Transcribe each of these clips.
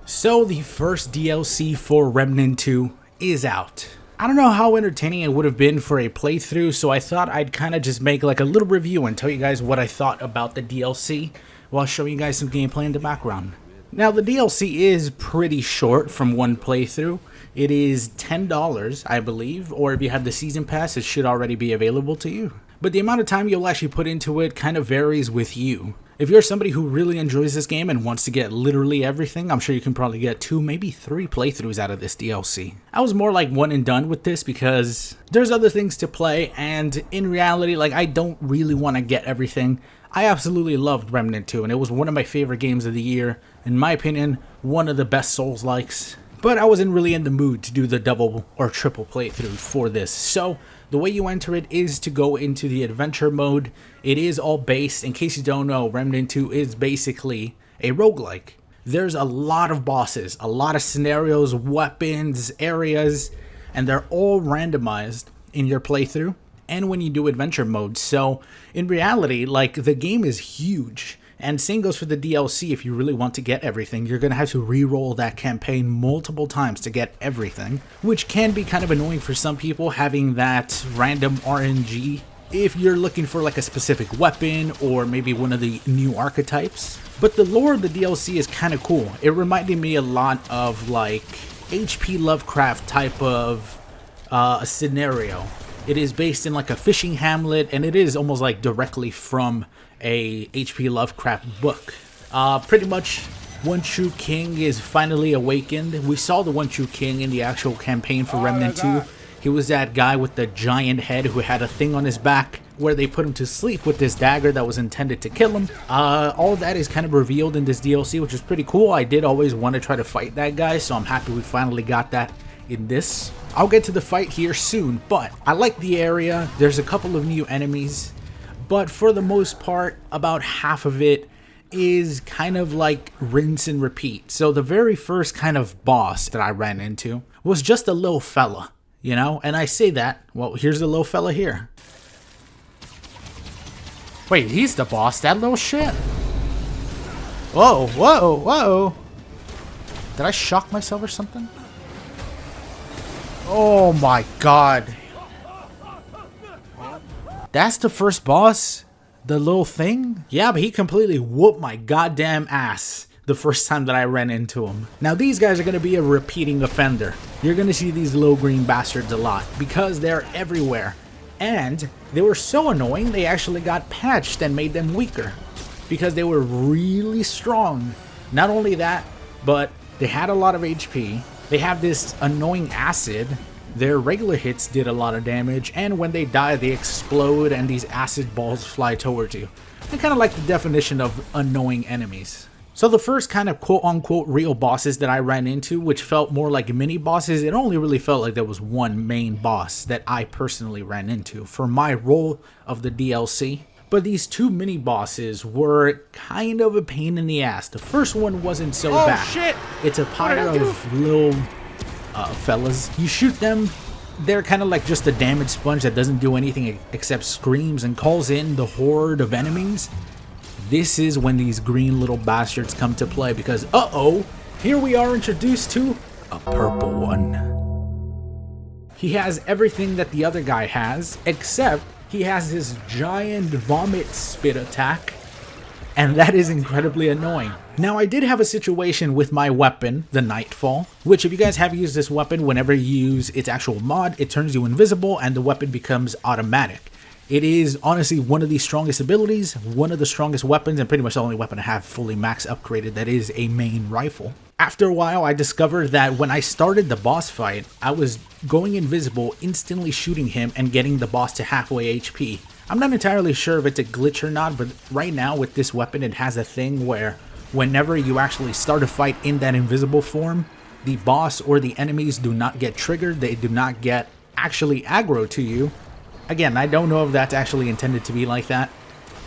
So the first DLC for Remnant 2 is out. I don't know how entertaining it would have been for a playthrough, so I thought I'd kind of just make like a little review and tell you guys what I thought about the DLC while showing you guys some gameplay in the background. Now the DLC is pretty short from one playthrough. It is $10, I believe, or if you have the season pass, it should already be available to you. But the amount of time you'll actually put into it kind of varies with you. If you're somebody who really enjoys this game and wants to get literally everything, I'm sure you can probably get 2, maybe 3 playthroughs out of this DLC. I was more like one and done with this because there's other things to play, and in reality, like, I don't really want to get everything. I absolutely loved Remnant 2, and it was one of my favorite games of the year. In my opinion, one of the best Souls-likes. But I wasn't really in the mood to do the double or triple playthrough for this, so the way you enter it is to go into the adventure mode. It is all based, in case you don't know, Remnant 2 is basically a roguelike. There's a lot of bosses, a lot of scenarios, weapons, areas, and they're all randomized in your playthrough and when you do adventure mode. So in reality, like, the game is huge. And same goes for the DLC. If you really want to get everything, you're going to have to re-roll that campaign multiple times to get everything, which can be kind of annoying for some people, having that random RNG if you're looking for like a specific weapon or maybe one of the new archetypes. But the lore of the DLC is kind of cool. It reminded me a lot of like HP Lovecraft type of scenario. It is based in like a fishing hamlet, and it is almost like directly from a HP Lovecraft book. Pretty much One True King is finally awakened. We saw the One True King in the actual campaign for Remnant 2. He was that guy with the giant head who had a thing on his back where they put him to sleep with this dagger that was intended to kill him. All of that is kind of revealed in this DLC, which is pretty cool. I did always want to try to fight that guy, so I'm happy we finally got that in this. I'll get to the fight here soon, but I like the area. There's a couple of new enemies, but for the most part, about half of it is kind of like rinse and repeat. So the very first kind of boss that I ran into was just a little fella, you know? And I say that, well, here's the little fella here. Wait, he's the boss, that little shit? Whoa, whoa, whoa. Did I shock myself or something? Oh my god. That's the first boss? The little thing? Yeah, but he completely whooped my goddamn ass the first time that I ran into him. Now these guys are going to be a repeating offender. You're going to see these little green bastards a lot because they're everywhere. And they were so annoying they actually got patched and made them weaker because they were really strong. Not only that, but they had a lot of HP. They have this annoying acid. Their regular hits did a lot of damage, and when they die, they explode and these acid balls fly towards you. I kind of like the definition of annoying enemies. So the first kind of quote-unquote real bosses that I ran into, which felt more like mini bosses, it only really felt like there was one main boss that I personally ran into for my role of the DLC. But these 2 mini bosses were kind of a pain in the ass. The first one wasn't so bad. Shit. It's a pile of little fellas. You shoot them, they're kind of like just a damage sponge that doesn't do anything except screams and calls in the horde of enemies. This is when these green little bastards come to play because, uh-oh, here we are introduced to a purple one. He has everything that the other guy has, except he has this giant vomit spit attack, and that is incredibly annoying. Now, I did have a situation with my weapon, the Nightfall, which if you guys have used this weapon, whenever you use its actual mod, it turns you invisible and the weapon becomes automatic. It is honestly one of the strongest abilities, one of the strongest weapons, and pretty much the only weapon I have fully max upgraded that is a main rifle. After a while, I discovered that when I started the boss fight, I was going invisible, instantly shooting him and getting the boss to halfway HP. I'm not entirely sure if it's a glitch or not, but right now with this weapon, it has a thing where whenever you actually start a fight in that invisible form, the boss or the enemies do not get triggered, they do not get actually aggro to you. Again, I don't know if that's actually intended to be like that,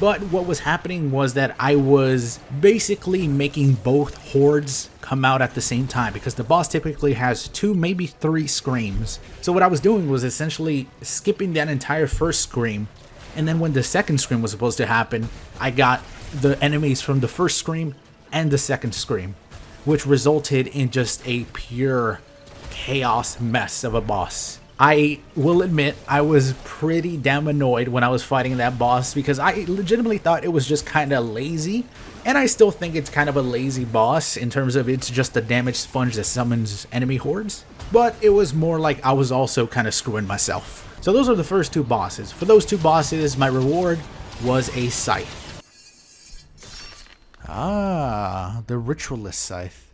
but what was happening was that I was basically making both hordes come out at the same time because the boss typically has 2, maybe 3 screams. So what I was doing was essentially skipping that entire first scream, and then when the second scream was supposed to happen, I got the enemies from the first scream and the second scream. which resulted in just a pure chaos mess of a boss. I will admit I was pretty damn annoyed when I was fighting that boss because I legitimately thought it was just kind of lazy, and I still think it's kind of a lazy boss in terms of it's just a damage sponge that summons enemy hordes, but it was more like I was also kind of screwing myself. So those are the first two bosses. For those two bosses, my reward was a scythe. Ah, the ritualist scythe.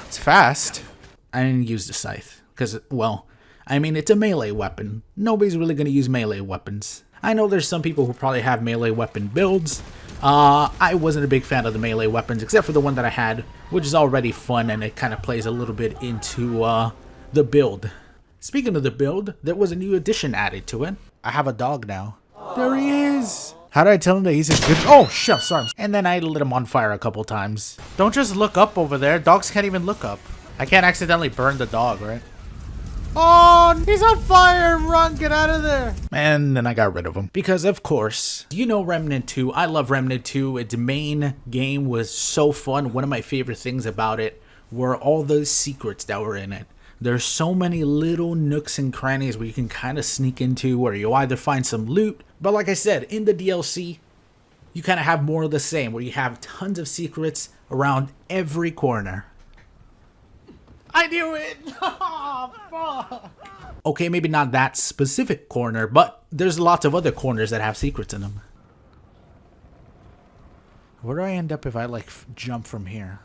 It's fast. I didn't use the scythe because, well, I mean, it's a melee weapon. Nobody's really going to use melee weapons. I know there's some people who probably have melee weapon builds. I wasn't a big fan of the melee weapons except for the one that I had, which is already fun, and it kind of plays a little bit into the build. Speaking of the build, there was a new addition added to it. I have a dog now. There he is. How did I tell him that he's a good... Oh, shit, sorry. And then I lit him on fire a couple times. Don't just look up over there. Dogs can't even look up. I can't accidentally burn the dog, right? Oh, he's on fire. Run, get out of there. And then I got rid of him. Because, of course, you know Remnant 2. I love Remnant 2. Its main game was so fun. One of my favorite things about it were all those secrets that were in it. There's so many little nooks and crannies where you can kind of sneak into, where you either find some loot, but like I said, in the DLC, you kind of have more of the same, where you have tons of secrets around every corner. I knew it! Oh, fuck! Okay, maybe not that specific corner, but there's lots of other corners that have secrets in them. Where do I end up if I, like, jump from here?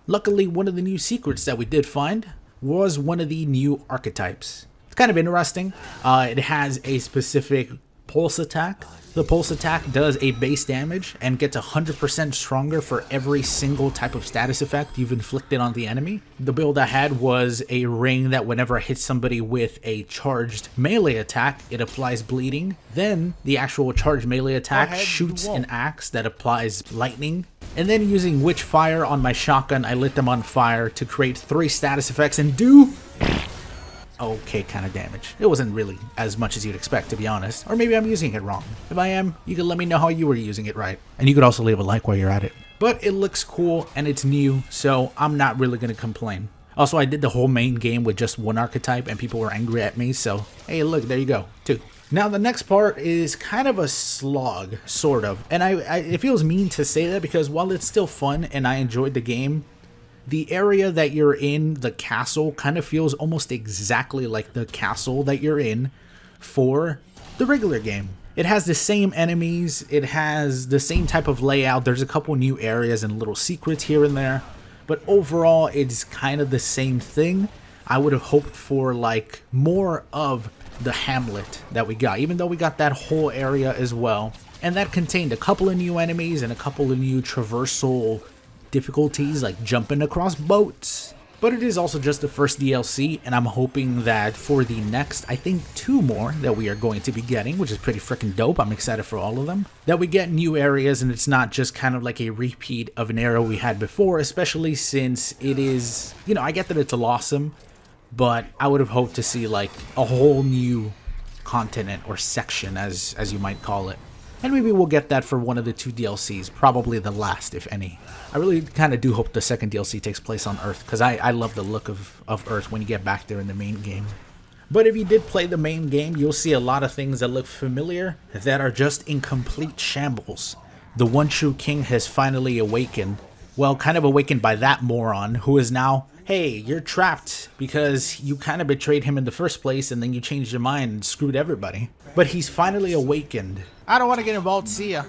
Luckily, one of the new secrets that we did find was one of the new archetypes. It's kind of interesting. It has a specific pulse attack. The pulse attack does a base damage and gets 100% stronger for every single type of status effect you've inflicted on the enemy. The build I had was a ring that whenever I hit somebody with a charged melee attack, it applies bleeding. Then the actual charged melee attack shoots an axe that applies lightning. And then using Witch Fire on my shotgun, I lit them on fire to create 3 status effects and do okay kind of damage. It wasn't really as much as you'd expect, to be honest. Or maybe I'm using it wrong. If I am, you can let me know how you were using it right. And you could also leave a like while you're at it. But it looks cool and it's new, so I'm not really going to complain. Also, I did the whole main game with just one archetype and people were angry at me, so hey, look, there you go, 2. Now, the next part is kind of a slog, sort of. And it feels mean to say that because while it's still fun and I enjoyed the game, the area that you're in, the castle, kind of feels almost exactly like the castle that you're in for the regular game. It has the same enemies, it has the same type of layout, there's a couple new areas and little secrets here and there, but overall it's kind of the same thing. I would have hoped for like more of the hamlet that we got, even though we got that whole area as well. And that contained a couple of new enemies and a couple of new traversal difficulties like jumping across boats. But it is also just the first DLC, and I'm hoping that for the next, I think 2 more that we are going to be getting, which is pretty freaking dope. I'm excited for all of them. That we get new areas and it's not just kind of like a repeat of an area we had before, especially since it is, you know, I get that it's awesome, but I would have hoped to see like a whole new continent or section as you might call it. And maybe we'll get that for one of the 2 DLCs, probably the last, if any. I really kind of do hope the second DLC takes place on Earth, because I love the look of Earth when you get back there in the main game. But if you did play the main game, you'll see a lot of things that look familiar that are just in complete shambles. The one true king has finally awakened. Well, kind of awakened by that moron, who is now, hey, you're trapped because you kind of betrayed him in the first place and then you changed your mind and screwed everybody. But he's finally awakened. I don't want to get involved, see ya.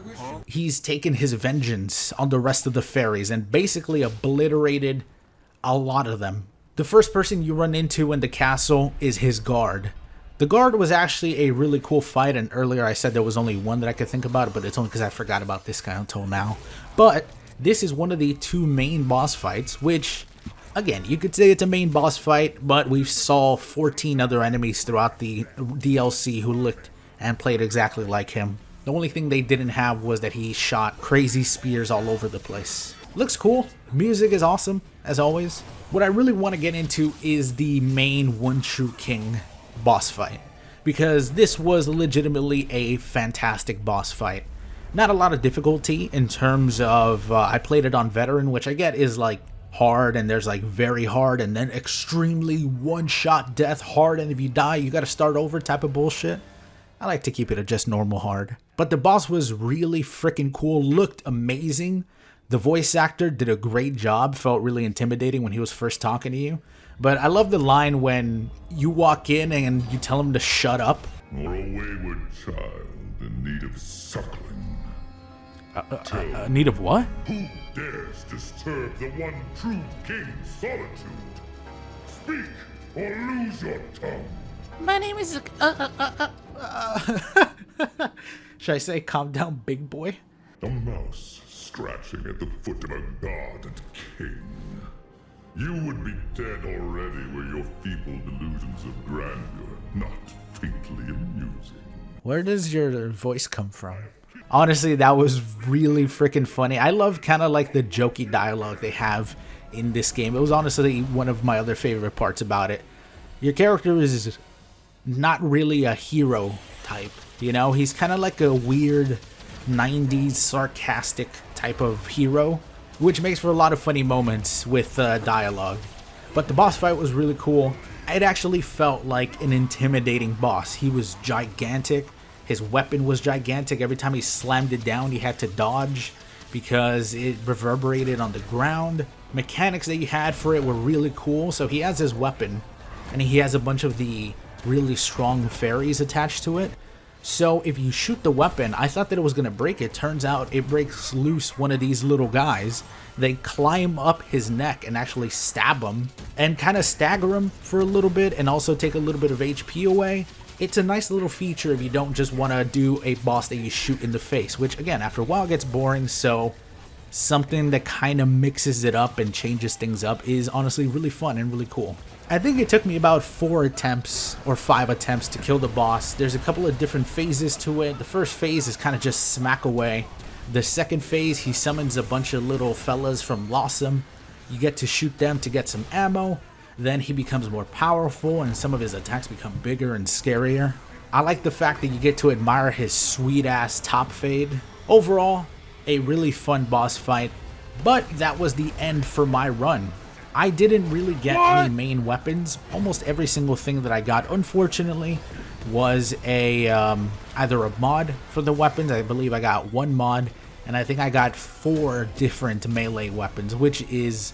He's taken his vengeance on the rest of the fairies and basically obliterated a lot of them. The first person you run into in the castle is his guard. The guard was actually a really cool fight, and earlier I said there was only one that I could think about, but it's only because I forgot about this guy until now. But this is one of the 2 main boss fights, which, again, you could say it's a main boss fight, but we saw 14 other enemies throughout the DLC who looked and played exactly like him. The only thing they didn't have was that he shot crazy spears all over the place. Looks cool. Music is awesome, as always. What I really want to get into is the main one true king. boss fight, because this was legitimately a fantastic boss fight. Not a lot of difficulty in terms of, I played it on veteran, which I get is like hard, and there's like very hard and then extremely one-shot death hard, and if you die you gotta start over type of bullshit. I like to keep it at just normal hard. But the boss was really freaking cool, looked amazing. The voice actor did a great job, felt really intimidating when he was first talking to you. But I love the line when you walk in and you tell him to shut up. Or a wayward child in need of suckling. Need of what? Who dares disturb the one true king's solitude? Speak or lose your tongue. My name is... Should I say calm down, big boy? A mouse scratching at the foot of a god and king. You would be dead already were your feeble delusions of grandeur not faintly amusing. Where does your voice come from? Honestly, that was really freaking funny. I love kind of like the jokey dialogue they have in this game. It was honestly one of my other favorite parts about it. Your character is not really a hero type, you know? He's kind of like a weird 90s sarcastic type of hero, which makes for a lot of funny moments with dialogue. But the boss fight was really cool. It actually felt like an intimidating boss. He was gigantic. His weapon was gigantic. Every time he slammed it down, he had to dodge because it reverberated on the ground. Mechanics that you had for it were really cool. So he has his weapon, and he has a bunch of the really strong fairies attached to it. So if you shoot the weapon, I thought that it was going to break it. Turns out it breaks loose one of these little guys. They climb up his neck and actually stab him and kind of stagger him for a little bit and also take a little bit of HP away. It's a nice little feature if you don't just want to do a boss that you shoot in the face, which again, after a while gets boring, so something that kind of mixes it up and changes things up is honestly really fun and really cool. I think it took me about 4 attempts or 5 attempts to kill the boss. There's a couple of different phases to it. The first phase is kind of just smack away. The second phase, he summons a bunch of little fellas from Lawsome. You get to shoot them to get some ammo. Then he becomes more powerful and some of his attacks become bigger and scarier. I like the fact that you get to admire his sweet ass top fade. Overall, a really fun boss fight, but that was the end for my run. I didn't really get any main weapons. Almost every single thing that I got, unfortunately, was a either a mod for the weapons. I believe I got 1 mod, and I think I got 4 different melee weapons, which is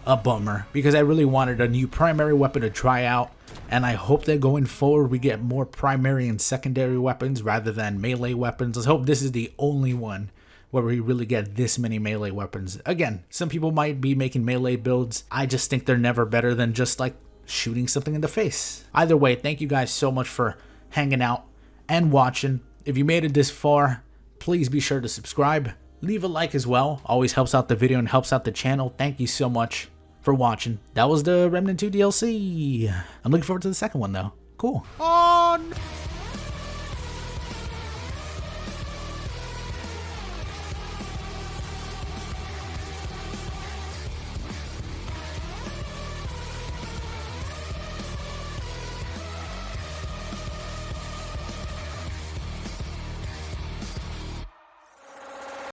a bummer because I really wanted a new primary weapon to try out, and I hope that going forward we get more primary and secondary weapons rather than melee weapons. Let's hope this is the only one where we really get this many melee weapons. Again, some people might be making melee builds. I just think they're never better than just like shooting something in the face. Either way, thank you guys so much for hanging out and watching. If you made it this far, please be sure to subscribe. Leave a like as well. Always helps out the video and helps out the channel. Thank you so much for watching. That was the Remnant 2 DLC. I'm looking forward to the second one though. Cool. Oh, no.